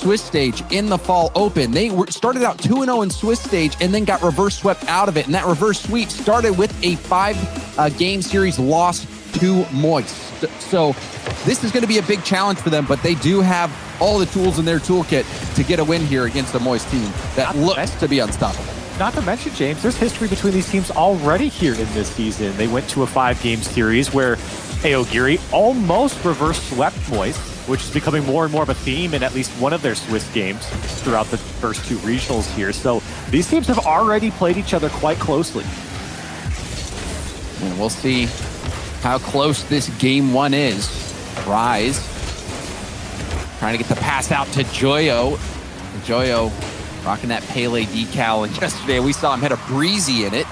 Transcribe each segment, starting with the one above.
Swiss stage in the Fall Open. They started out 2-0 in Swiss stage and then got reverse swept out of it. And that reverse sweep started with a 5-game series loss to Moist. So this is going to be a big challenge for them, but they do have all the tools in their toolkit to get a win here against the Moist team that looks to be unstoppable. Not to mention, James, there's history between these teams already here in this season. They went to a 5-game series where Aogiri almost reverse swept Moist, which is becoming more and more of a theme in at least one of their Swiss games throughout the first 2 regionals here. So these teams have already played each other quite closely. And we'll see how close this game 1 is. Rise trying to get the pass out to Joyo. Joyo rocking that Pele decal, and yesterday we saw him hit a breezy in it.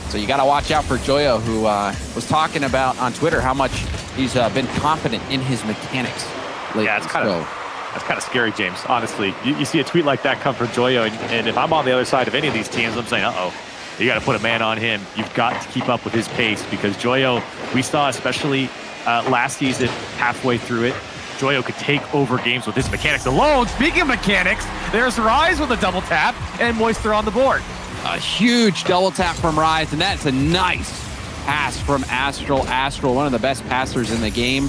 So you got to watch out for Joyo, who was talking about on Twitter how much he's been confident in his mechanics lately. Yeah, that's kind of scary, James. Honestly, you see a tweet like that come from Joyo, and if I'm on the other side of any of these teams, I'm saying, uh-oh. You got to put a man on him. You've got to keep up with his pace, because Joyo, we saw especially last season, halfway through it, Joyo could take over games with his mechanics alone. Speaking of mechanics, there's Rise with a double tap and Moister on the board. A huge double tap from Rise, and that's a nice pass from Astral. Astral, one of the best passers in the game,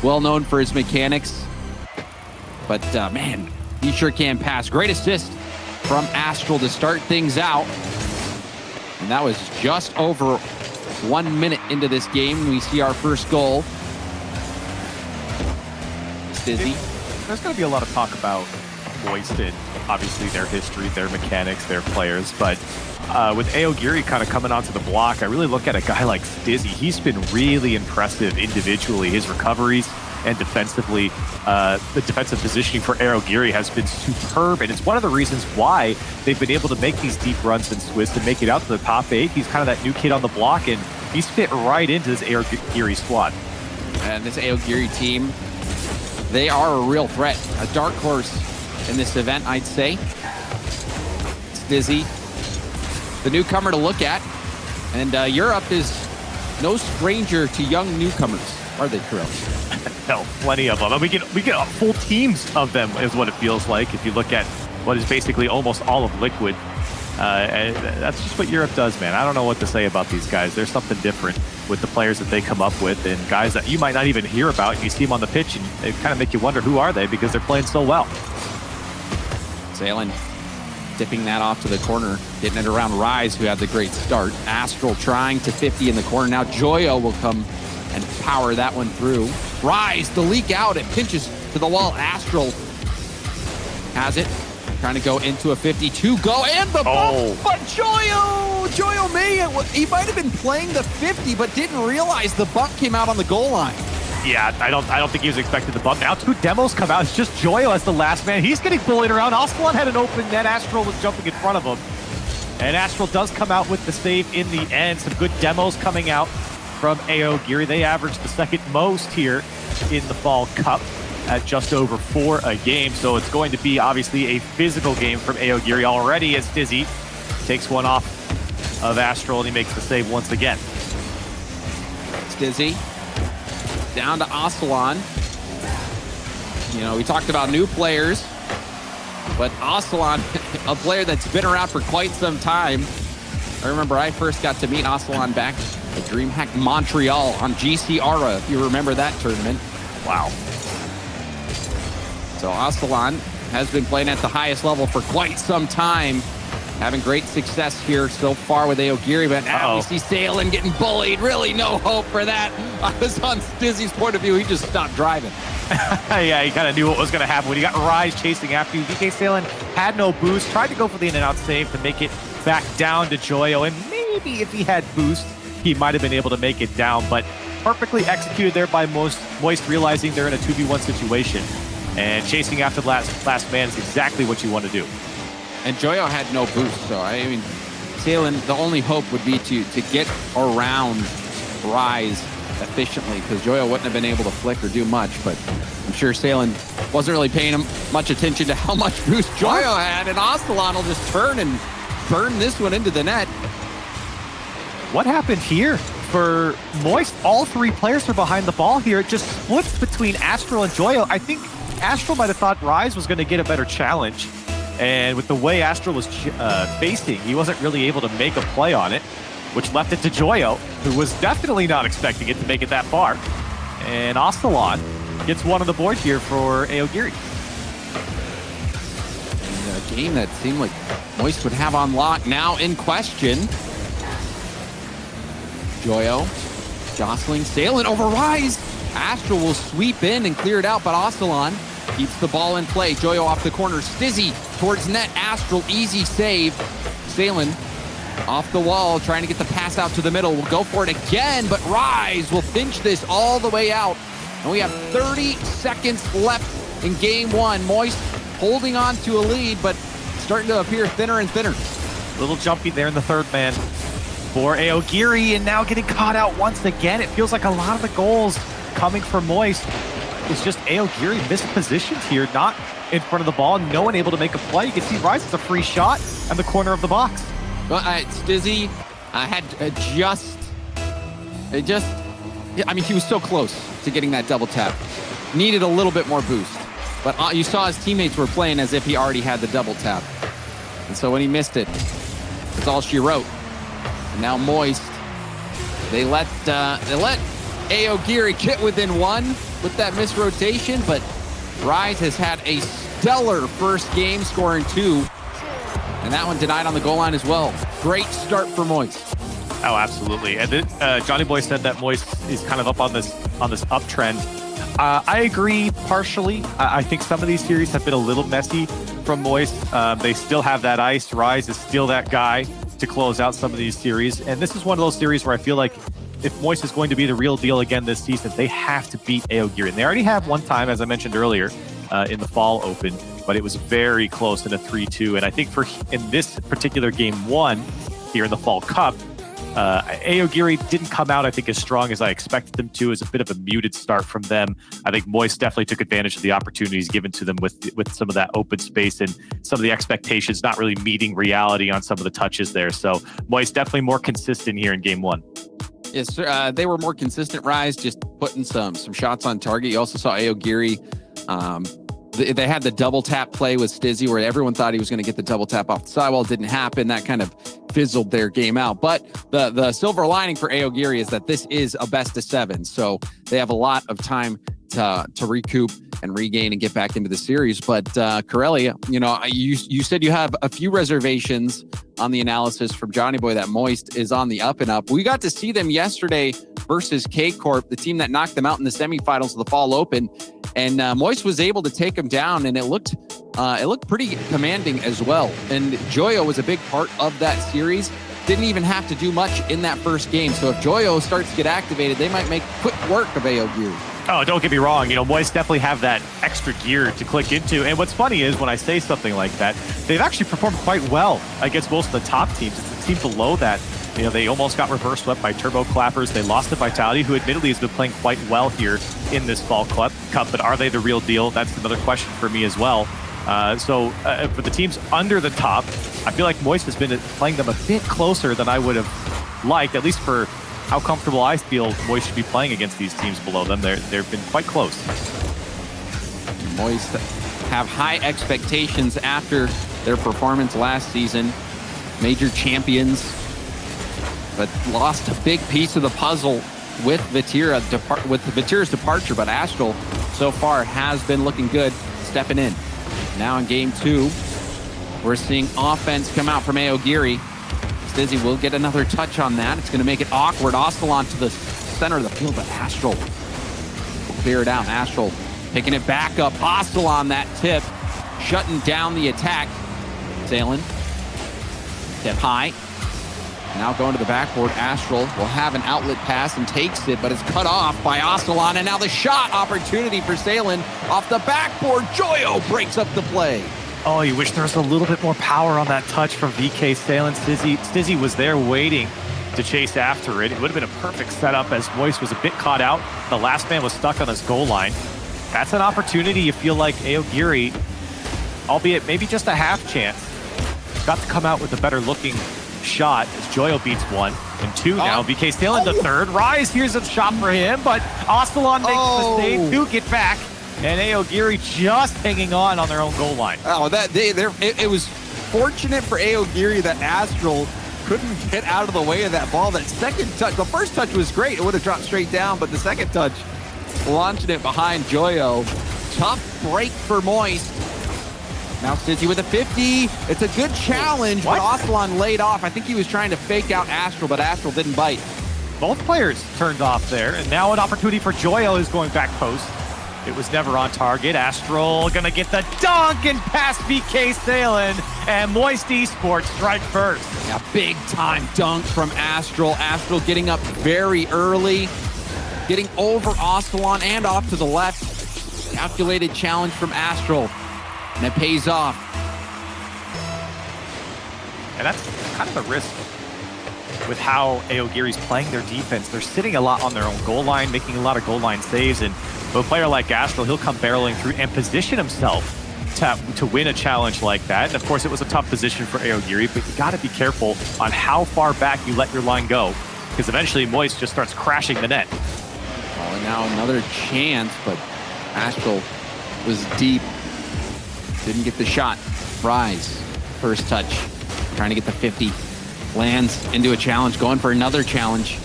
well known for his mechanics. But man, he sure can pass. Great assist from Astral to start things out. And that was just over 1 minute into this game. We see our first goal. Stizzy. There's going to be a lot of talk about Moist and obviously their history, their mechanics, their players. But with Aogiri kind of coming onto the block, I really look at a guy like Stizzy. He's been really impressive individually. His recoveries and defensively, the defensive positioning for Aogiri has been superb, and it's one of the reasons why they've been able to make these deep runs in Swiss and make it out to the top 8. He's kind of that new kid on the block, and he's fit right into this Aogiri squad. And this Aogiri team, they are a real threat, a dark horse in this event, I'd say. Stizzy, the newcomer to look at, and Europe is no stranger to young newcomers, are they, Kirill? No, plenty of them. We get full teams of them is what it feels like if you look at what is basically almost all of Liquid. And that's just what Europe does, man. I don't know what to say about these guys. There's something different with the players that they come up with, and guys that you might not even hear about. You see them on the pitch and they kind of make you wonder, who are they, because they're playing so well. Salen dipping that off to the corner, getting it around Rise, who had the great start. Astral trying to 50 in the corner. Now Joyo will come and power that one through. Rise, the leak out, it pinches to the wall. Astral has it, trying to go into a 52 go, and the bump, but Joyo he might have been playing the 50, but didn't realize the bump came out on the goal line. Yeah, I don't think he was expecting the bump. Now 2 demos come out. It's just Joyo as the last man. He's getting bullied around. Aslan had an open net. Astral was jumping in front of him. And Astral does come out with the save in the end. Some good demos coming out from Aogiri. They averaged the second most here in the Fall Cup at just over 4 a game. So it's going to be obviously a physical game from Aogiri already, as Stizzy takes one off of Astral and he makes the save once again. Stizzy down to Aslan. You know, we talked about new players, but Aslan, a player that's been around for quite some time. I remember I first got to meet Aslan back at DreamHack Montreal on GC Aura, if you remember that tournament. Wow. So Aslan has been playing at the highest level for quite some time, having great success here so far with Aogiri, but now we see Salen getting bullied. Really no hope for that. I was on Stizzy's point of view. He just stopped driving. Yeah, he kind of knew what was going to happen when he got Rise chasing after you. DK Salen had no boost, tried to go for the in-and-out save to make it back down to Joyo, and maybe if he had boost, he might have been able to make it down, but perfectly executed there by Moist, realizing they're in a 2v1 situation. And chasing after the last man is exactly what you want to do. And Joyo had no boost, so I mean, Salen, the only hope would be to get around Rise efficiently, because Joyo wouldn't have been able to flick or do much, but I'm sure Salen wasn't really paying him much attention to how much boost Joyo had, and Aslan will just turn and burn this one into the net. What happened here? For Moist, all 3 players are behind the ball here. It just splits between Astral and Joyo. I think Astral might have thought Rise was going to get a better challenge. And with the way Astral was facing, he wasn't really able to make a play on it, which left it to Joyo, who was definitely not expecting it to make it that far. And Ocelon gets one on the board here for Aogiri. A game that seemed like Moist would have on lock now in question. Joyo jostling Salem over Rise. Astral will sweep in and clear it out, but Ocelon keeps the ball in play. Joyo off the corner. Stizzy towards net. Astral, easy save. Salem off the wall, trying to get the pass out to the middle. We'll go for it again, but Rise will pinch this all the way out. And we have 30 seconds left in game one. Moist holding on to a lead, but starting to appear thinner and thinner. Little jumpy there in the third man for Aogiri, and now getting caught out once again. It feels like a lot of the goals coming from Moist is just Aogiri mispositioned here, not in front of the ball, no one able to make a play. You can see Rise is a free shot in the corner of the box. Well, Stizzy had I mean, he was so close to getting that double tap. Needed a little bit more boost. But you saw his teammates were playing as if he already had the double tap. And so when he missed it, that's all she wrote. And now Moist, they let Aogiri get within one with that misrotation, but Rise has had a stellar first game, scoring 2. And that one denied on the goal line as well. Great start for Moist. Oh, absolutely. And then Johnny Boy said that Moist is kind of up on this uptrend. I agree partially. I think some of these series have been a little messy from Moist. They still have that ice. Rise is still that guy to close out some of these series. And this is one of those series where I feel like if Moist is going to be the real deal again this season, they have to beat Aogiri. And they already have one time, as I mentioned earlier, in the Fall Open, but it was very close in a 3-2. And I think in this particular game one here in the Fall Cup, Aogiri didn't come out, I think, as strong as I expected them to. It was a bit of a muted start from them. I think Moist definitely took advantage of the opportunities given to them with some of that open space and some of the expectations not really meeting reality on some of the touches there. So Moist definitely more consistent here in game one. Yes, they were more consistent, Rise, just putting some shots on target. You also saw Aogiri. They had the double tap play with Stizzy where everyone thought he was going to get the double tap off the sidewall. It didn't happen. That kind of fizzled their game out. But the silver lining for Aogiri is that this is a best of 7. So they have a lot of time to recoup and regain and get back into the series. But Corelli, you said you have a few reservations on the analysis from Johnny Boy that Moist is on the up and up. We got to see them yesterday versus K-Corp, the team that knocked them out in the semifinals of the Fall Open. And Moist was able to take them down, and it looked pretty commanding as well. And Joyo was a big part of that series. Didn't even have to do much in that first game. So if Joyo starts to get activated, they might make quick work of Aogiri. Oh, don't get me wrong. Moist definitely have that extra gear to click into. And what's funny is when I say something like that, they've actually performed quite well against most of the top teams. It's the team below that. They almost got reverse swept by Turbo Clappers. They lost to Vitality, who admittedly has been playing quite well here in this Fall Cup. But are they the real deal? That's another question for me as well. So for the teams under the top, I feel like Moist has been playing them a bit closer than I would have liked, at least for how comfortable I feel Moist should be playing against these teams below them. They've been quite close. Moist have high expectations after their performance last season. Major champions, but lost a big piece of the puzzle with Vatira's departure. But Astral so far has been looking good, stepping in. Now in game 2, we're seeing offense come out from Aogiri. Stizzy will get another touch on that. It's going to make it awkward. Ocelon to the center of the field, but Astral will clear it out. Astral picking it back up. Ocelon that tip, shutting down the attack. Salem, tip high. Now going to the backboard. Astral will have an outlet pass and takes it, but it's cut off by Ocelon. And now the shot opportunity for Salem off the backboard. Joyo breaks up the play. Oh, you wish there was a little bit more power on that touch from VK Salem. Stizzy was there waiting to chase after it. It would have been a perfect setup as Moist was a bit caught out. The last man was stuck on his goal line. That's an opportunity you feel like Aogiri, albeit maybe just a half chance, got to come out with a better looking shot as Joyo beats 1 and 2 now. VK Salem the third. Rise, here's a shot for him, but Ocelon makes the save to get back. And Aogiri just hanging on their own goal line. Oh, it was fortunate for Aogiri that Astral couldn't get out of the way of that ball. That second touch, the first touch was great. It would have dropped straight down, but the second touch, launching it behind Joyo. Tough break for Moist. Now Stizzy with a 50. It's a good challenge, but Aslan laid off. I think he was trying to fake out Astral, but Astral didn't bite. Both players turned off there, and now an opportunity for Joyo, who's going back post. It was never on target. Astral gonna get the dunk and pass VK Salen, and Moist Esports strike first. Yeah, big time dunk from Astral. Astral getting up very early, getting over Aslan and off to the left. Calculated challenge from Astral, and it pays off. And that's kind of a risk with how Aogiri's playing their defense. They're sitting a lot on their own goal line, making a lot of goal line saves, and with a player like Astral, he'll come barreling through and position himself to win a challenge like that. And of course, it was a tough position for Aogiri, but you gotta be careful on how far back you let your line go, because eventually Moist just starts crashing the net. Oh, and now another chance, but Astral was deep. Didn't get the shot. Rise, first touch, trying to get the 50. Lands into a challenge, going for another challenge,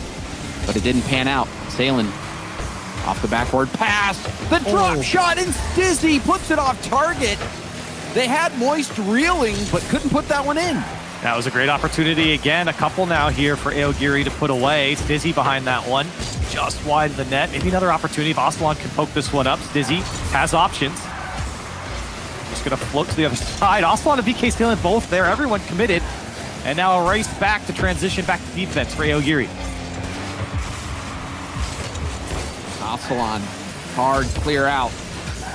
but it didn't pan out. Salen off the backboard pass, the drop shot, and Stizzy puts it off target. They had Moist reeling, but couldn't put that one in. That was a great opportunity. Again, a couple now here for Aogiri to put away. Stizzy behind that one, just wide of the net. Maybe another opportunity if Aslan can poke this one up. Stizzy has options. Just gonna float to the other side. Aslan and VK Salen both there, everyone committed. And now a race back to transition back to defense for Aogiri. Aslan, hard clear out.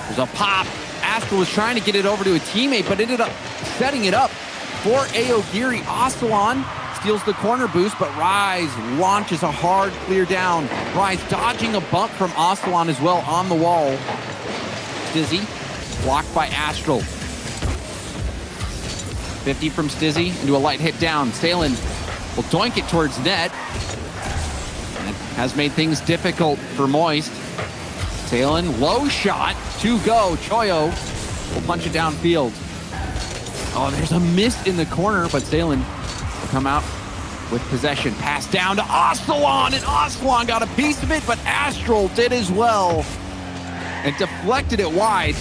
There's a pop. Astral was trying to get it over to a teammate, but ended up setting it up for Aogiri. Aslan steals the corner boost, but Rise launches a hard clear down. Rise dodging a bump from Aslan as well on the wall. Stizzy blocked by Astral. 50 from Stizzy into a light hit down. Salen will doink it towards net. And has made things difficult for Moist. Salen, low shot, 2 go. Choyo will punch it downfield. Oh, there's a miss in the corner, but Salen will come out with possession. Pass down to Aslan, and Aslan got a piece of it, but Astral did as well and deflected it wide.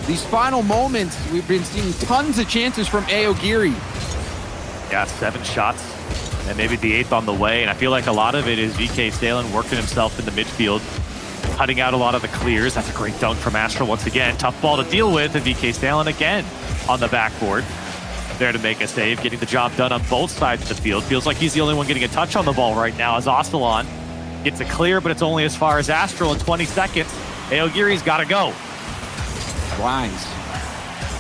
These final moments, we've been seeing tons of chances from Aogiri. Yeah, 7 shots, and maybe the 8th on the way. And I feel like a lot of it is VK Salen working himself in the midfield, cutting out a lot of the clears. That's a great dunk from Astral once again. Tough ball to deal with, and VK Salen again on the backboard. There to make a save, getting the job done on both sides of the field. Feels like he's the only one getting a touch on the ball right now as Aslan gets a clear, but it's only as far as Astral in 20 seconds. Aogiri's got to go. Rise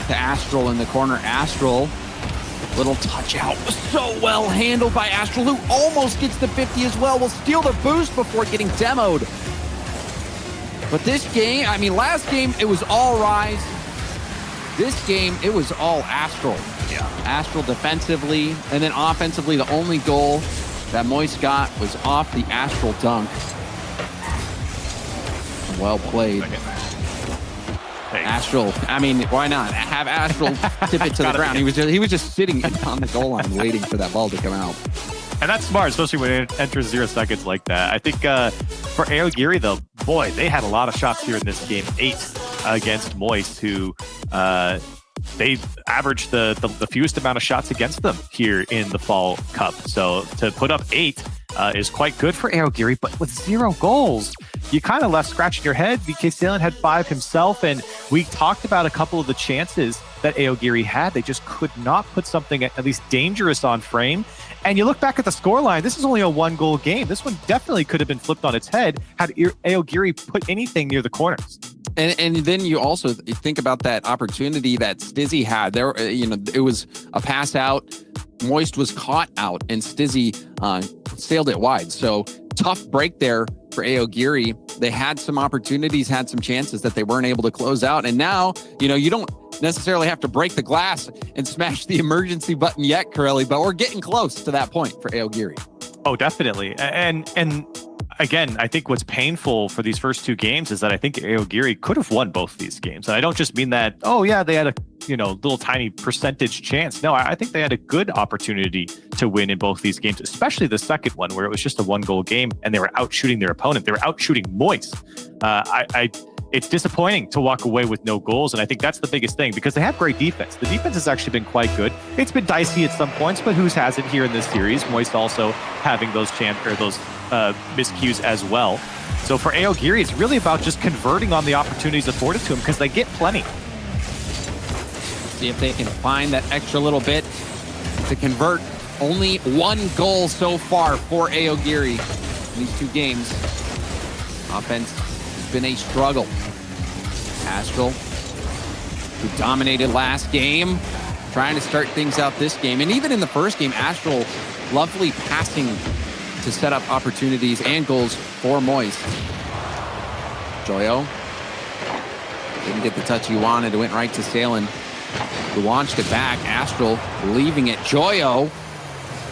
to Astral in the corner. Astral, little touch out. So well handled by Astral, who almost gets the 50 as well. Will steal the boost before getting demoed. But this game, I mean, last game, it was all Rise. This game, it was all Astral. Yeah. Astral defensively, and then offensively, the only goal that Moist got was off the Astral dunk. Well played. Astral, I mean, why not? Have Astral tip it to the ground. He was just sitting on the goal line waiting for that ball to come out. And that's smart, especially when it enters 0 seconds like that. I think for Aogiri, though, boy, they had a lot of shots here in this game. 8 against Moist, who they averaged the fewest amount of shots against them here in the Fall Cup. So to put up 8 is quite good for Aogiri, but with 0 goals, you kind of left scratching your head. VK Salen had 5 himself, and we talked about a couple of the chances that Aogiri had. They just could not put something at least dangerous on frame. And you look back at the scoreline, this is only a 1-goal game. This one definitely could have been flipped on its head had Aogiri put anything near the corners. And then you also think about that opportunity that Stizzy had. There, it was a pass out. Moist was caught out, and Stizzy sailed it wide. So tough break there for Aogiri. They had some opportunities, had some chances that they weren't able to close out. And now, you don't necessarily have to break the glass and smash the emergency button yet, Corelli, but we're getting close to that point for Aogiri. Oh, definitely. And again, I think what's painful for these first two games is that I think Aogiri could have won both these games. And I don't just mean that, oh yeah, they had a little tiny percentage chance. No, I think they had a good opportunity to win in both these games, especially the second one where it was just a 1-goal game and they were out shooting their opponent. They were out shooting Moist. It's disappointing to walk away with no goals, and I think that's the biggest thing because they have great defense. The defense has actually been quite good. It's been dicey at some points, but whose hasn't here in this series? Moist also having those miscues as well. So for Aogiri, it's really about just converting on the opportunities afforded to them because they get plenty. See if they can find that extra little bit to convert. Only 1 goal so far for Aogiri in these 2 games. Offense has been a struggle. Astral, who dominated last game, trying to start things out this game. And even in the first game, Astral lovely passing to set up opportunities and goals for Moist. Joyo didn't get the touch he wanted. It went right to Salen, who launched it back. Astral leaving it. Joyo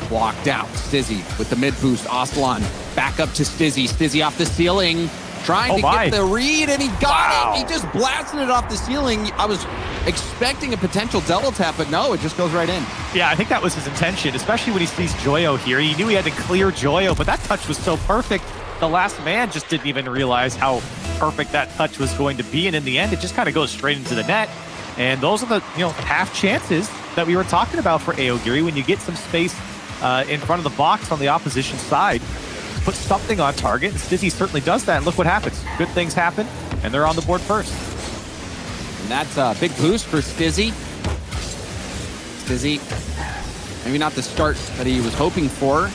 blocked out. Stizzy with the mid boost. Aslan back up to Stizzy. Stizzy off the ceiling, trying to get the read, and he got it. He just blasted it off the ceiling. I was expecting a potential double tap, but no, it just goes right in. Yeah, I think that was his intention, especially when he sees Joyo here. He knew he had to clear Joyo, but that touch was so perfect. The last man just didn't even realize how perfect that touch was going to be, and in the end, it just kind of goes straight into the net. And those are the half chances that we were talking about for Aogiri. When you get some space in front of the box on the opposition side, put something on target, and Stizzy certainly does that, and look what happens. Good things happen, and they're on the board first. And that's a big boost for Stizzy. Stizzy, maybe not the start that he was hoping for,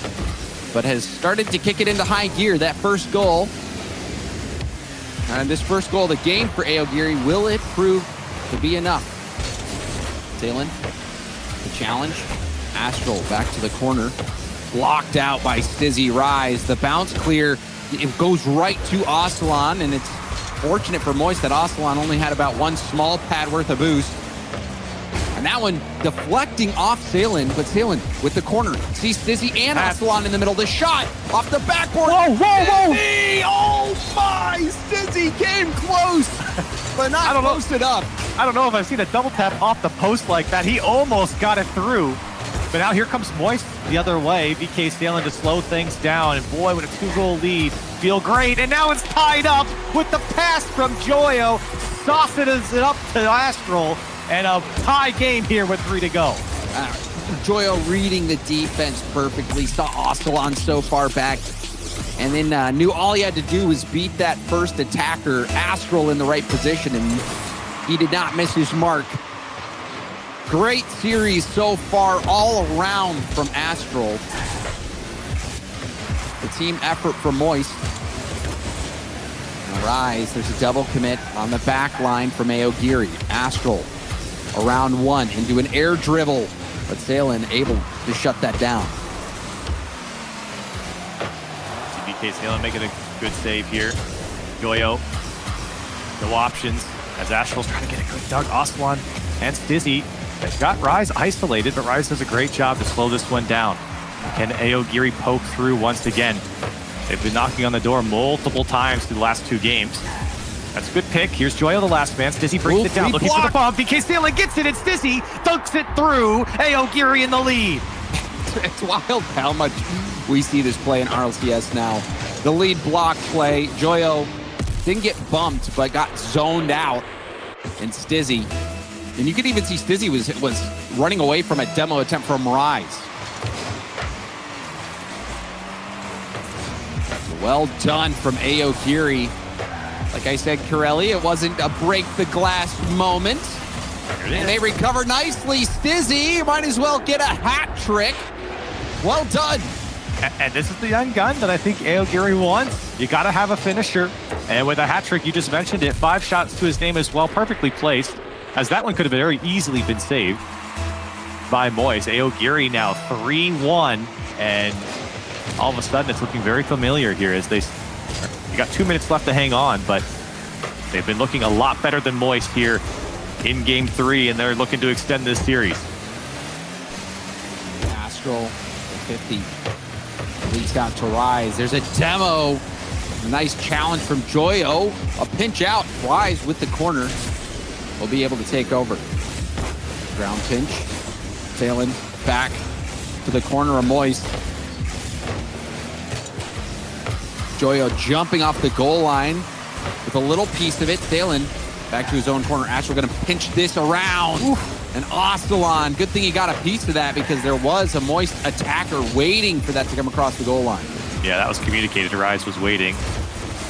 but has started to kick it into high gear. That first goal, and this first goal of the game for Aogiri, will it prove to be enough? Salen, the challenge. Astral back to the corner. Blocked out by Stizzy Rise. The bounce clear, it goes right to Aslan, and it's fortunate for Moist that Aslan only had about 1 small pad worth of boost. And that one deflecting off Salen, but Salen with the corner. See Stizzy and Aslan in the middle. The shot off the backboard. Whoa, whoa, whoa! Stizzy! Oh my! Stizzy came close, but not close enough. I don't know if I've seen a double tap off the post like that. He almost got it through. But now here comes Moist the other way. VK Salen to slow things down. And boy, with a 2-goal lead, feel great. And now it's tied up with the pass from Joyo. Sauces it up to Astral. And a tie game here with 3 to go. Joyo reading the defense perfectly. Saw Aslan so far back. And then knew all he had to do was beat that first attacker, Astral, in the right position. And he did not miss his mark. Great series so far all around from Astral. The team effort from Moist. Rise, there's a double commit on the back line from Aogiri. Astral around 1 into an air dribble, but Salen able to shut that down. VK Salen making a good save here. Joyo, no options as Astral's trying to get a good dunk. Aslan and Stizzy. They've got Rise isolated, but Rise does a great job to slow this one down. Can Aogiri poke through once again? They've been knocking on the door multiple times through the last 2 games. That's a good pick. Here's Joyo, the last man. Stizzy brings it down, looking for the bomb. VK Salen gets it, and Stizzy dunks it through. Aogiri in the lead. It's wild how much we see this play in RLCS now. The lead block play. Joyo didn't get bumped, but got zoned out. And Stizzy, and you could even see Stizzy was running away from a demo attempt from Rise. Well done from Aogiri. Like I said, Corelli, it wasn't a break the glass moment. And they recover nicely. Stizzy might as well get a hat trick. Well done. And this is the young gun that I think Aogiri wants. You got to have a finisher. And with a hat trick, you just mentioned it, 5 shots to his name as well, perfectly placed, as that one could have very easily been saved by Moist. Aogiri now 3-1, and all of a sudden it's looking very familiar here as you got 2 minutes left to hang on, but they've been looking a lot better than Moist here in Game 3, and they're looking to extend this series. Astral, 50. Leads out to Rise. There's a demo A nice challenge from Joyo. A pinch out. Wise with the corner will be able to take over. Ground pinch. Sailing back to the corner of Moist. Joyo jumping off the goal line with a little piece of it. Sailing back to his own corner. Astral going to pinch this around. Oof. And Ostalon, good thing he got a piece of that because there was a Moist attacker waiting for that to come across the goal line. Yeah, that was communicated. Rise was waiting.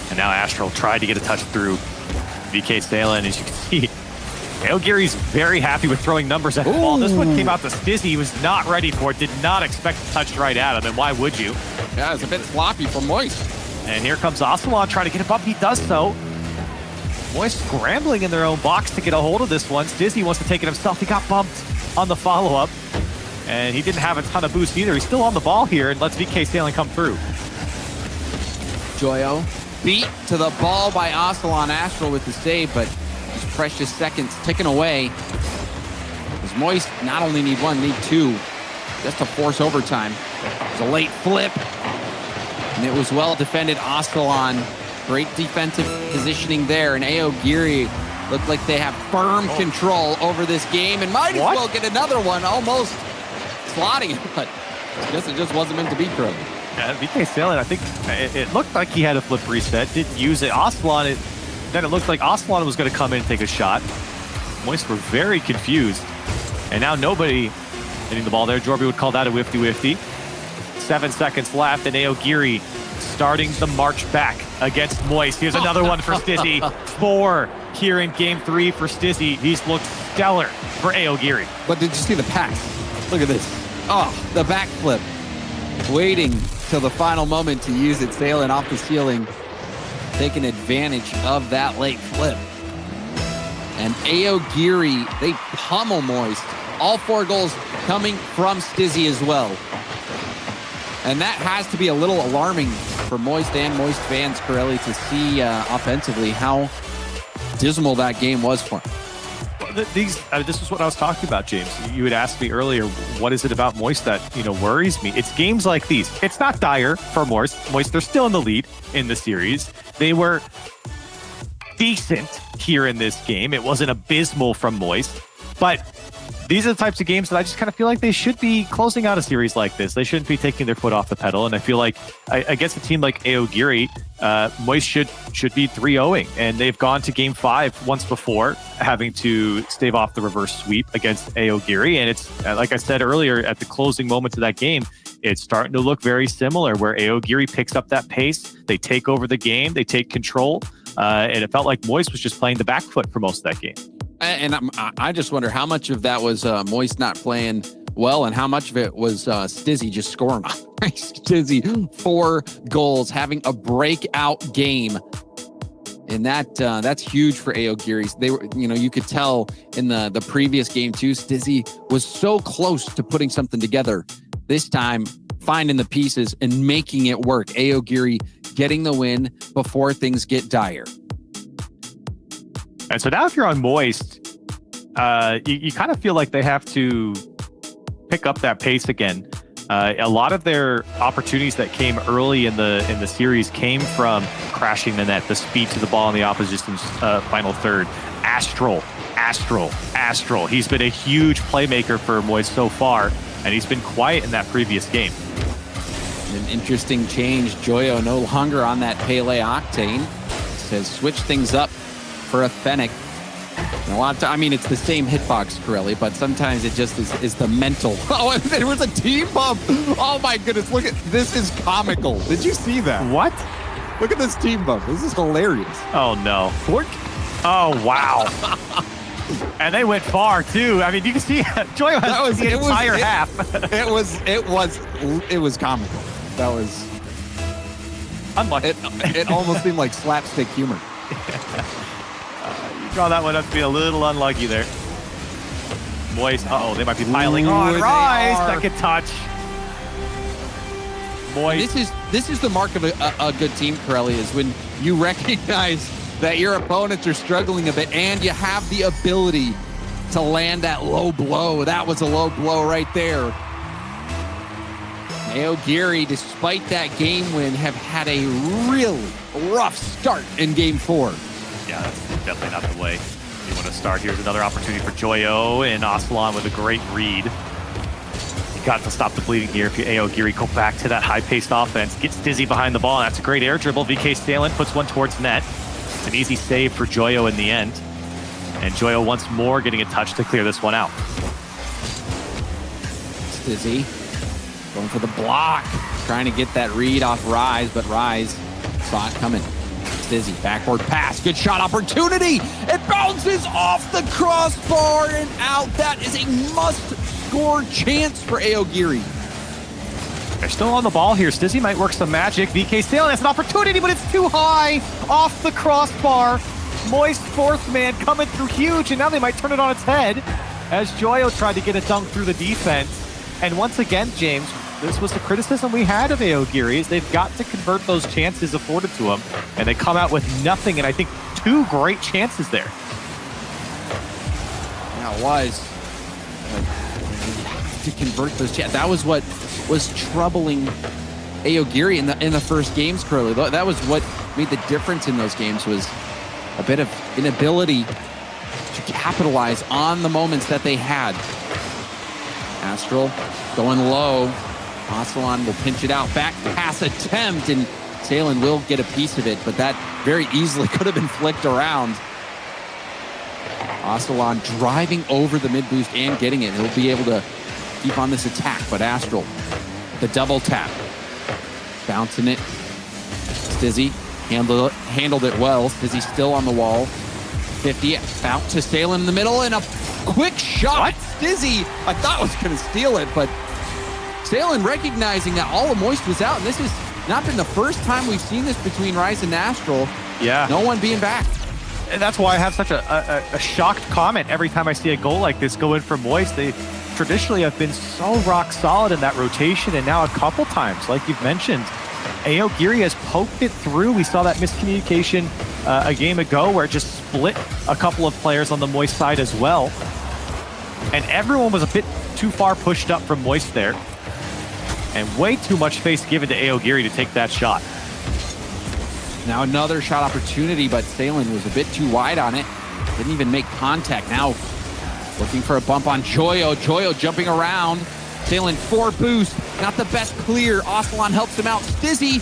And now Astral tried to get a touch through VK Sailing. As you can see, Aogiri's very happy with throwing numbers at the ball. This one came out to Stizzy. He was not ready for it. Did not expect to touch right at him. And why would you? Yeah, it's a bit sloppy for Moist. And here comes Ostalon trying to get it up. He does so. Moist scrambling in their own box to get a hold of this one. Stizzy wants to take it himself. He got bumped on the follow-up. And he didn't have a ton of boost either. He's still on the ball here and lets VK Sailing come through. Joyo beat to the ball by Ostalon. Astral with the save, but these precious seconds ticking away. As Moist not only need one, need two, just to force overtime. It was a late flip, and it was well defended. Ostalon, great defensive positioning there, and Aogiri looked like they have firm control over this game and might as well get another one. Almost slotty, but I guess it just wasn't meant to be, Crow. Yeah, VK Sailing, I think it looked like he had a flip reset, didn't use it. Ostalon, then it looked like Ostalon was going to come in and take a shot. Moist were very confused. And now nobody hitting the ball there. Jorby would call that a whifty-whifty. 7 seconds left, and Aogiri starting the march back against Moist. Here's another one for Stizzy. 4 here in game 3 for Stizzy. He's looked stellar for Aogiri. But did you see the pass? Look at this. Oh, the backflip. Waiting till the final moment to use it, sailing off the ceiling, taking advantage of that late flip. And Aogiri, they pummel Moist. All 4 goals coming from Stizzy as well. And that has to be a little alarming for Moist and Moist fans, Corelli, to see offensively how dismal that game was for him. This is what I was talking about, James. You had asked me earlier, what is it about Moist that worries me? It's games like these. It's not dire for Moist. They're still in the lead in the series. They were decent here in this game. It wasn't abysmal from Moist, but these are the types of games that I just kind of feel like they should be closing out a series like this. They shouldn't be taking their foot off the pedal. And I feel like against a team like Aogiri, Moist should be 3-0-ing. And they've gone to game 5 once before, having to stave off the reverse sweep against Aogiri. And it's, like I said earlier, at the closing moments of that game, it's starting to look very similar, where Aogiri picks up that pace. They take over the game. They take control. And it felt like Moist was just playing the back foot for most of that game. And I just wonder how much of that was Moist not playing well and how much of it was Stizzy just scoring. Stizzy, 4 goals, having a breakout game. And that's huge for Aogiri. They were, you could tell in the previous game too, Stizzy was so close to putting something together. This time, finding the pieces and making it work. Aogiri getting the win before things get dire. And so now if you're on Moist, you kind of feel like they have to pick up that pace again. A lot of their opportunities that came early in the series came from crashing the net, the speed to the ball in the opposition's final third. Astral. He's been a huge playmaker for Moist so far, and he's been quiet in that previous game. An interesting change. Joyo no longer on that Pele Octane. Says switch things up for a Fennec. And a lot of time, it's the same hitbox, Corelli, but sometimes it just is the mental. Oh, and there was a team bump. Oh my goodness, look at this. Is comical. Did you see that? What? Look at this team bump. This is hilarious. Oh no. Oh wow. And they went far too. You can see Joyo has the entire half. It was comical. That was unlucky. It almost seemed like slapstick humor. You draw that one up to be a little unlucky there. Moist. They might be piling on. Rise, second touch. Moist. This is the mark of a good team, Corelli, is when you recognize that your opponents are struggling a bit and you have the ability to land that low blow. That was a low blow right there. Aogiri, despite that game win, have had a really rough start in game 4. Yeah, that's definitely not the way you want to start. Here's another opportunity for Joyo, and Aslan with a great read. You got to stop the bleeding here if you Aogiri. Go back to that high-paced offense. Get Stizzy behind the ball. That's a great air dribble. VK Stalin puts one towards net. It's an easy save for Joyo in the end. And Joyo once more getting a touch to clear this one out. Stizzy going for the block, trying to get that read off Rise, but Rise saw it coming. Stizzy, backward pass, good shot opportunity. It bounces off the crossbar and out. That is a must-score chance for Aogiri. They're still on the ball here. Stizzy might work some magic. VK Stalin has an opportunity, but it's too high off the crossbar. Moist fourth man coming through huge, and now they might turn it on its head as Joyo tried to get a dunk through the defense. And once again, James, this was the criticism we had of Aogiri, is they've got to convert those chances afforded to them, and they come out with nothing, and I think 2 great chances there. Yeah, it was. To convert those chances. That was what was troubling Aogiri in the first games, Curly. That was what made the difference in those games, was a bit of inability to capitalize on the moments that they had. Astral going low. Aslan will pinch it out. Back pass attempt, and Salen will get a piece of it, but that very easily could have been flicked around. Aslan driving over the mid boost and getting it. He'll be able to keep on this attack, but Astral, the double tap. Bouncing it. Stizzy handled it well. Stizzy still on the wall. 50 out to Salen in the middle, and a quick shot. What? Stizzy, I thought was going to steal it, but Salen recognizing that all of Moist was out, and this has not been the first time we've seen this between Rise and Astral. Yeah. No one being back. And that's why I have such a shocked comment every time I see a goal like this go in for Moist. They traditionally have been so rock solid in that rotation, and now a couple times, like you've mentioned, Aogiri has poked it through. We saw that miscommunication a game ago where it just split a couple of players on the Moist side as well. And everyone was a bit too far pushed up from Moist there. And way too much space given to Aogiri to take that shot. Now another shot opportunity, but Salen was a bit too wide on it. Didn't even make contact. Now looking for a bump on Joyo. Joyo jumping around. Salen 4 boost. Not the best clear. Aslan helps him out. Stizzy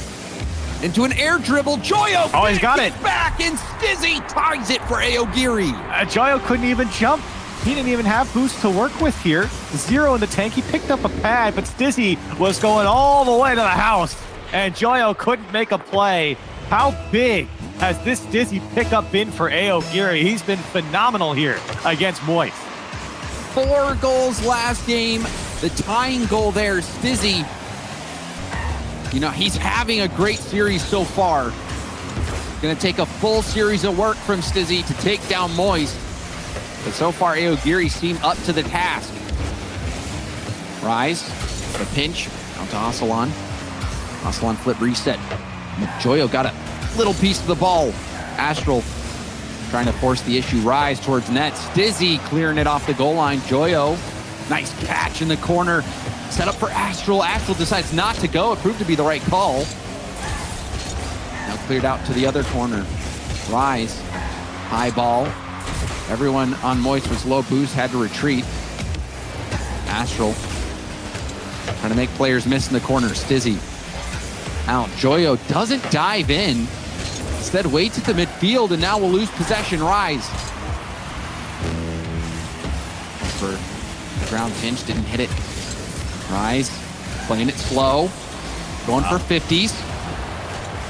into an air dribble. Joyo. Oh, he's got it. Back, and Stizzy ties it for Aogiri. Joyo couldn't even jump. He didn't even have boost to work with here. 0 in the tank. He picked up a pad, but Stizzy was going all the way to the house, and Joyo couldn't make a play. How big has this Stizzy pickup been for Aogiri? He's been phenomenal here against Moist. 4 goals last game. The tying goal there, Stizzy. You know, he's having a great series so far. Going to take a full series of work from Stizzy to take down Moist. But so far, Aogiri seemed up to the task. Rise, the pinch, out to Aslan. Aslan flip reset. Joyo got a little piece of the ball. Astral trying to force the issue. Rise towards net. Stizzy clearing it off the goal line. Joyo, nice catch in the corner. Set up for Astral. Astral decides not to go. It proved to be the right call. Now cleared out to the other corner. Rise, high ball. Everyone on Moist with low boost had to retreat. Astral trying to make players miss in the corner. Stizzy out. Joyo doesn't dive in. Instead waits at the midfield, and now we'll lose possession. Rise. For the ground pinch, didn't hit it. Rise playing it slow. Going for 50s.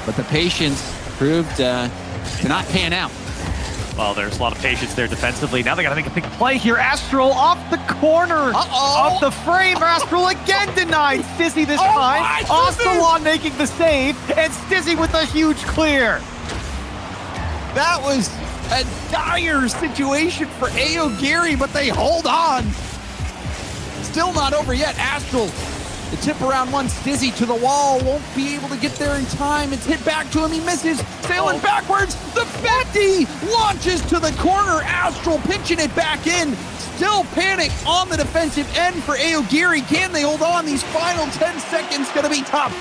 But the patience proved to not pan out. Well, there's a lot of patience there defensively. Now they got to make a big play here. Astral off the corner. Off the frame. Astral again denied. Stizzy this time. Aslan making the save. And Stizzy with a huge clear. That was a dire situation for Aogiri, but they hold on. Still not over yet. Astral The tip around one, Stizzy to the wall, won't be able to get there in time. It's hit back to him, he misses, sailing backwards. The 50 launches to the corner. Astral pinching it back in. Still panic on the defensive end for Aogiri. Can they hold on? These final 10 seconds gonna be tough.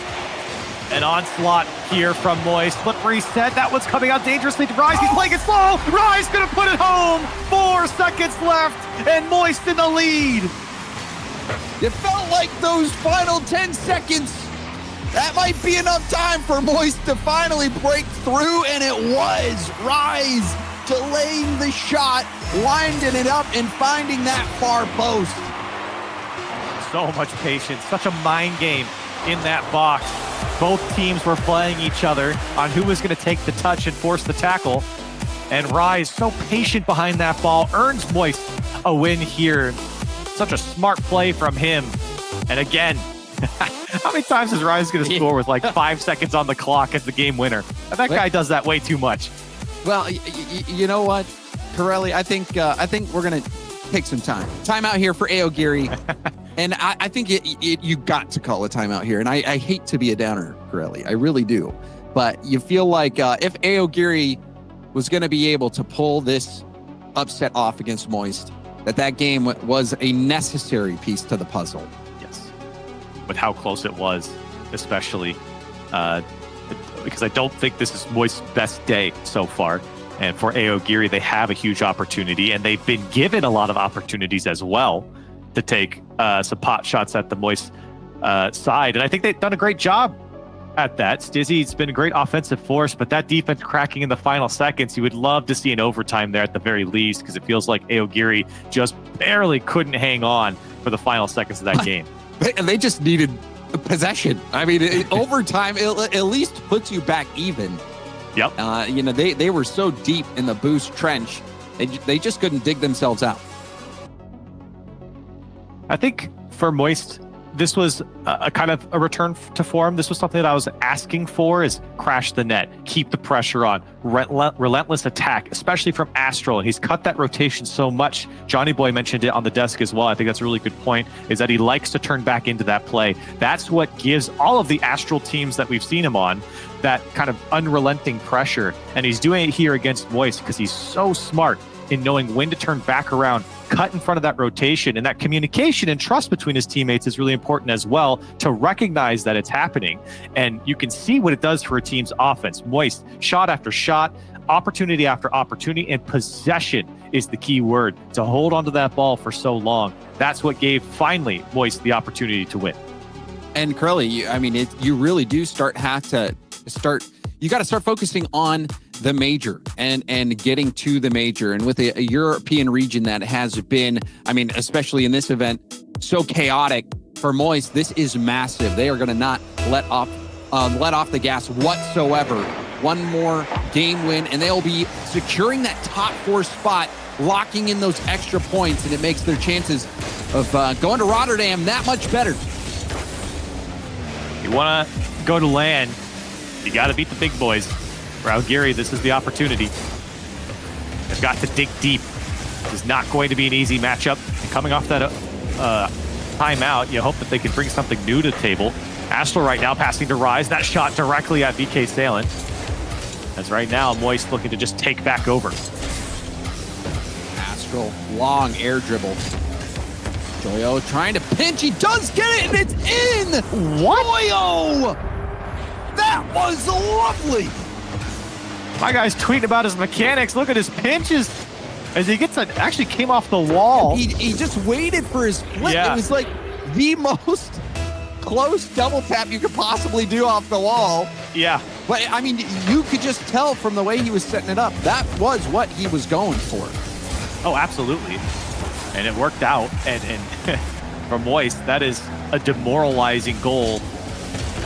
An onslaught here from Moist. Flip reset. That one's coming out dangerously to Rise. He's playing it slow. Rise gonna put it home. 4 seconds left, and Moist in the lead. It felt like those final 10 seconds, that might be enough time for Moist to finally break through, and it was. Rise delaying the shot, winding it up, and finding that far post. So much patience, such a mind game in that box. Both teams were playing each other on who was going to take the touch and force the tackle. And Rise, so patient behind that ball, earns Moist a win here. Such a smart play from him. And again, how many times is Rise going to score with like 5 seconds on the clock as the game winner? That guy does that way too much. Well, you know what, Corelli, I think we're going to take some time. Timeout here for Aogiri. And I think you got to call a timeout here. And I hate to be a downer, Corelli. I really do. But you feel like if Aogiri was going to be able to pull this upset off against Moist, that game was a necessary piece to the puzzle. Yes. With how close it was, especially because I don't think this is Moist's best day so far. And for Aogiri, they have a huge opportunity, and they've been given a lot of opportunities as well to take some pot shots at the Moist side. And I think they've done a great job at that. Stizzy's been a great offensive force, but that defense cracking in the final seconds, you would love to see an overtime there at the very least, because it feels like Aogiri just barely couldn't hang on for the final seconds of that game. They just needed possession. I mean, overtime at least puts you back even. Yep. They were so deep in the boost trench, they just couldn't dig themselves out. I think for Moist, this was a kind of a return to form. This was something that I was asking for, is crash the net, keep the pressure on, relentless attack, especially from Astral. And he's cut that rotation so much. Johnny Boy mentioned it on the desk as well. I think that's a really good point, is that he likes to turn back into that play. That's what gives all of the Astral teams that we've seen him on that kind of unrelenting pressure. And he's doing it here against Moist because he's so smart in knowing when to turn back around, cut in front of that rotation, and that communication and trust between his teammates is really important as well, to recognize that it's happening. And you can see what it does for a team's offense. Moist, shot after shot, opportunity after opportunity, and possession is the key word, to hold onto that ball for so long. That's what gave finally Moist the opportunity to win. And Corelli, you really do you got to start focusing on the major and getting to the major. And with a European region that has been, especially in this event, so chaotic for Moist, this is massive. They are going to not let off the gas whatsoever. One more game win, and they'll be securing that top 4 spot, locking in those extra points, and it makes their chances of going to Rotterdam that much better. You want to go to LAN, you got to beat the big boys. For Aogiri, this is the opportunity. They've got to dig deep. This is not going to be an easy matchup. And coming off that timeout, you hope that they can bring something new to the table. Astral right now passing to Rise. That shot directly at VK Salin. As right now, Moist looking to just take back over. Astral, long air dribble. Joyo trying to pinch. He does get it, and it's in! What? Joyo! That was lovely! My guy's tweeting about his mechanics. Look at his pinches as he gets actually came off the wall. He just waited for his flip. Yeah. It was like the most close double tap you could possibly do off the wall. Yeah. But you could just tell from the way he was setting it up, that was what he was going for. Oh, absolutely. And it worked out. And for Moist, that is a demoralizing goal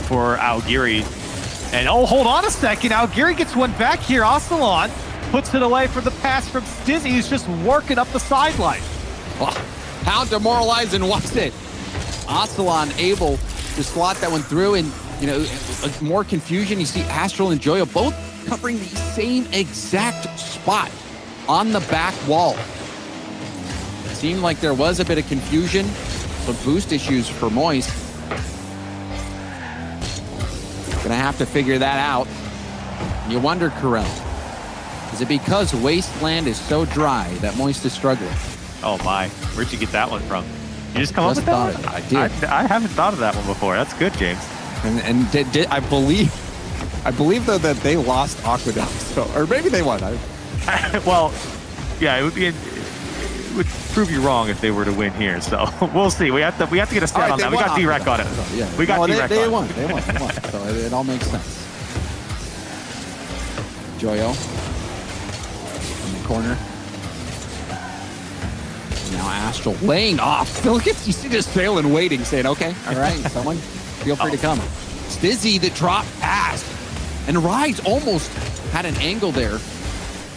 for Aogiri. And hold on a second. Aogiri gets one back here. Ocelon puts it away for the pass from Stizzy, who's just working up the sideline. Well, how demoralizing was it? Ocelon able to slot that one through, and more confusion. You see Astral and Joyo both covering the same exact spot on the back wall. It seemed like there was a bit of confusion, some boost issues for Moist. Gonna have to figure that out. You wonder, Corell, is it because Wasteland is so dry that Moist is struggling? Oh my, where'd you get that one from? You just come up with that one? I did. I haven't thought of that one before. That's good, James. And I believe though that they lost Aqueduct, so, or maybe they won. Well, yeah, it would prove you wrong if they were to win here. So we'll see. We have to get a stat on that. We got D-Rec on it. Yeah, we got D-Rec on it. They won. So it all makes sense. Joyo in the corner. Now Astral laying off. Still gets, you see just Sailing waiting, saying, okay, all right, someone feel free to come. Stizzy the drop pass. And Rise almost had an angle there.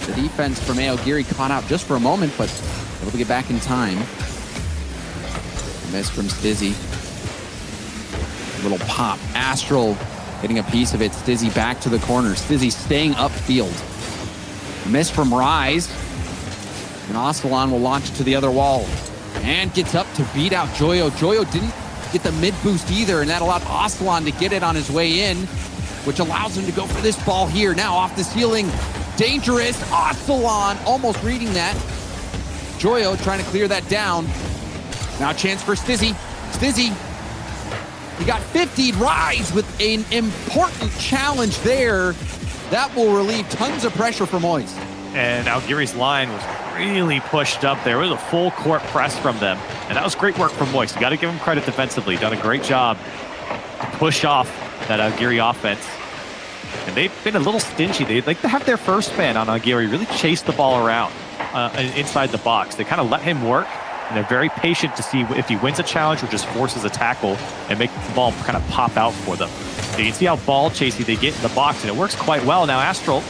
The defense from Aogiri caught out just for a moment, but able to get back in time. Miss from Stizzy. A little pop. Astral getting a piece of it. Stizzy back to the corner. Stizzy staying upfield. Miss from Rise. And Ocelon will launch to the other wall. And gets up to beat out Joyo. Joyo didn't get the mid boost either, and that allowed Ocelon to get it on his way in, which allows him to go for this ball here. Now off the ceiling. Dangerous. Ocelon almost reading that. Joyo trying to clear that down. Now a chance for Stizzy. Stizzy, he got 50'd. Rise with an important challenge there. That will relieve tons of pressure from Moist. And Aogiri's line was really pushed up there. It was a full court press from them. And that was great work from Moist. You got to give him credit defensively. Done a great job to push off that Aogiri offense. And they've been a little stingy. They'd like to have their first man on Aogiri really chase the ball around inside the box. They kind of let him work, and they're very patient to see if he wins a challenge or just forces a tackle and make the ball kind of pop out for them. So you can see how ball chasey they get in the box, and it works quite well. Now Astral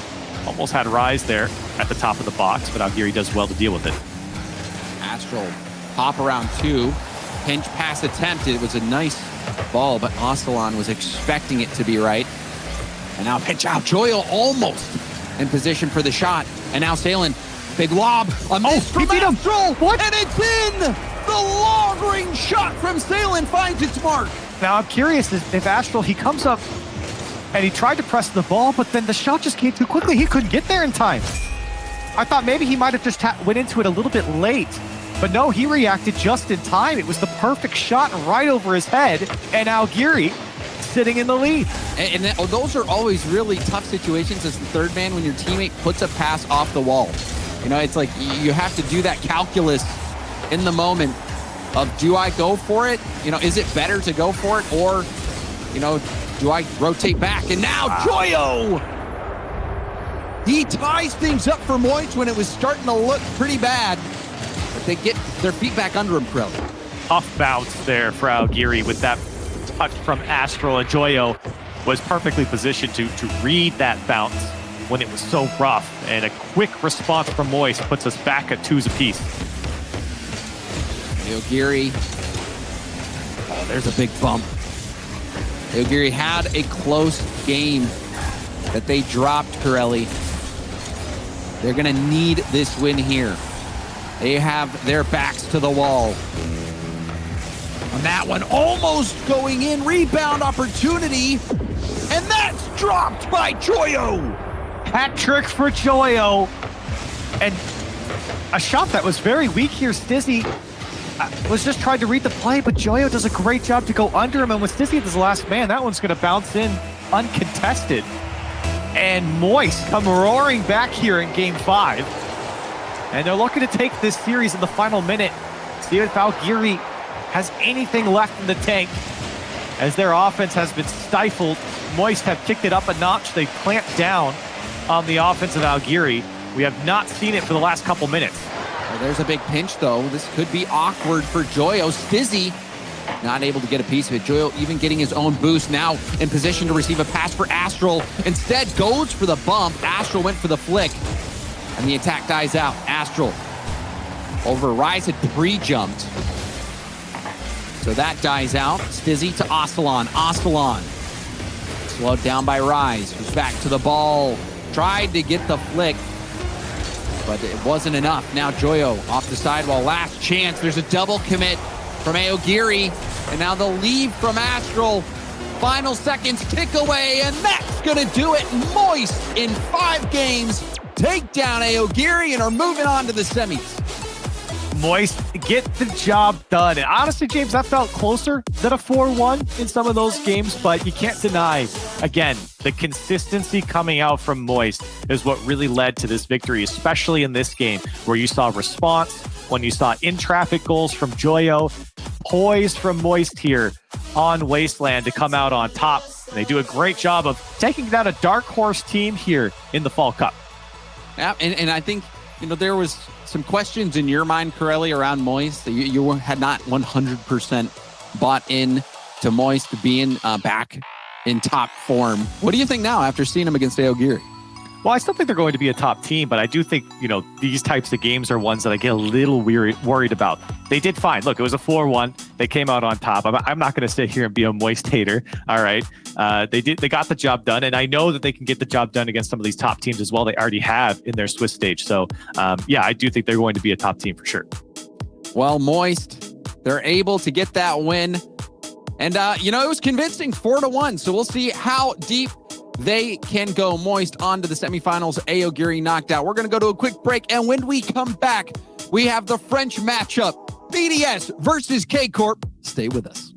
almost had Rise there at the top of the box, but Aogiri does well to deal with it. Astral pop around 2. Pinch pass attempt. It was a nice ball, but Ocelon was expecting it to be right. And now pitch out. Joyo almost in position for the shot. And now Sailing. Big lob. A miss from Astral. What? And it's in! The long-range shot from Sailing finds its mark. Now I'm curious if Astral, he comes up and he tried to press the ball, but then the shot just came too quickly. He couldn't get there in time. I thought maybe he might have just went into it a little bit late. But no, he reacted just in time. It was the perfect shot right over his head. And Aogiri sitting in the lead. And those are always really tough situations as the third man when your teammate puts a pass off the wall. You know, it's like you have to do that calculus in the moment of, do I go for it? You know, is it better to go for it? Or, you know, do I rotate back? And now Joyo! He ties things up for Moist when it was starting to look pretty bad. But they get their feet back under him, Krell. Tough bounce there for Aogiri with that touch from Astral. And Joyo was perfectly positioned to read that bounce when it was so rough. And a quick response from Moist puts us back at 2s apiece. Aogiri. Oh, there's a big bump. Aogiri had a close game that they dropped, Corelli. They're going to need this win here. They have their backs to the wall. On that one, almost going in. Rebound opportunity. And that's dropped by Joyo. Hat trick for Joyo. And a shot that was very weak here. Stizzy was just trying to read the play, but Joyo does a great job to go under him. And with Stizzy as the last man, that one's going to bounce in uncontested. And Moist come roaring back here in Game 5. And they're looking to take this series in the final minute. See if Aogiri has anything left in the tank. As their offense has been stifled, Moist have kicked it up a notch. They clamped down on the offense of Aogiri. We have not seen it for the last couple minutes. Well, there's a big pinch, though. This could be awkward for Joyo. Stizzy not able to get a piece of it. Joyo even getting his own boost. Now in position to receive a pass for Astral. Instead goes for the bump. Astral went for the flick. And the attack dies out. Astral over Rise had pre-jumped. So that dies out. Stizzy to Ocelon. Ocelon slowed down by Rise. Who's back to the ball. Tried to get the flick, but it wasn't enough. Now Joyo off the sidewall. Last chance. There's a double commit from Aogiri. And now the leave from Astral. Final seconds tick away, and that's going to do it. Moist in 5 games take down Aogiri and are moving on to the semis. Moist get the job done. And honestly, James, that felt closer than a 4-1 in some of those games, but you can't deny, again, the consistency coming out from Moist is what really led to this victory, especially in this game where you saw response, when you saw in-traffic goals from Joyo, poise from Moist here on Wasteland to come out on top. And they do a great job of taking down a dark horse team here in the Fall Cup. Yeah, and I think, there was some questions in your mind, Corelli, around Moist. You had not 100% bought in to Moist being back in top form. What do you think now after seeing him against Aogiri? Well, I still think they're going to be a top team, but I do think, these types of games are ones that I get a little worried about. They did fine. Look, it was a 4-1. They came out on top. I'm not going to sit here and be a Moist hater. All right. They got the job done, and I know that they can get the job done against some of these top teams as well. They already have in their Swiss stage. So, I do think they're going to be a top team for sure. Well, Moist, they're able to get that win. And, it was convincing, 4-1. So we'll see how deep they can go. Moist on to the semifinals. Aogiri knocked out. We're going to go to a quick break. And when we come back, we have the French matchup, BDS versus K-Corp. Stay with us.